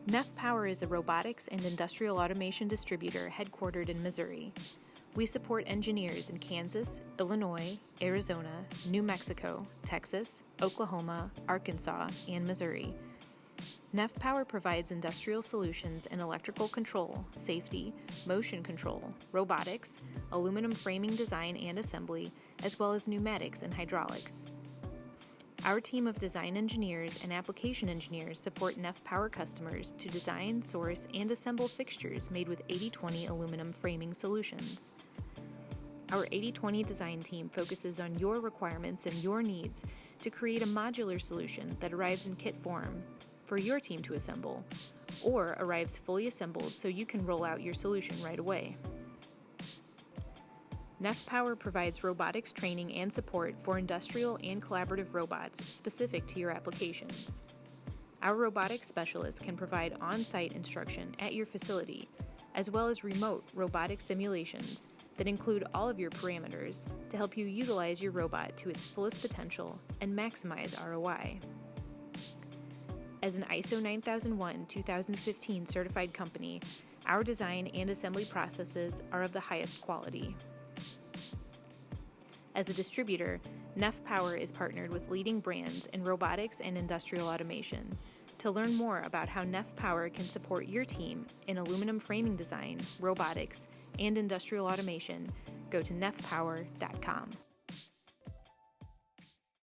Neff Power is a robotics and industrial automation distributor headquartered in Missouri. We support engineers in Kansas, Illinois, Arizona, New Mexico, Texas, Oklahoma, Arkansas, and Missouri. Neff Power provides industrial solutions in electrical control, safety, motion control, robotics, aluminum framing design and assembly, as well as pneumatics and hydraulics. Our team of design engineers and application engineers support Neff Power customers to design, source, and assemble fixtures made with 80/20 aluminum framing solutions. Our 80/20 design team focuses on your requirements and your needs to create a modular solution that arrives in kit form for your team to assemble, or arrives fully assembled so you can roll out your solution right away. Neff Power provides robotics training and support for industrial and collaborative robots specific to your applications. Our robotics specialists can provide on-site instruction at your facility, as well as remote robotic simulations that include all of your parameters to help you utilize your robot to its fullest potential and maximize ROI. As an ISO 9001-2015 certified company, our design and assembly processes are of the highest quality. As a distributor, Neff Power is partnered with leading brands in robotics and industrial automation. To learn more about how Neff Power can support your team in aluminum framing design, robotics, and industrial automation, go to neffpower.com.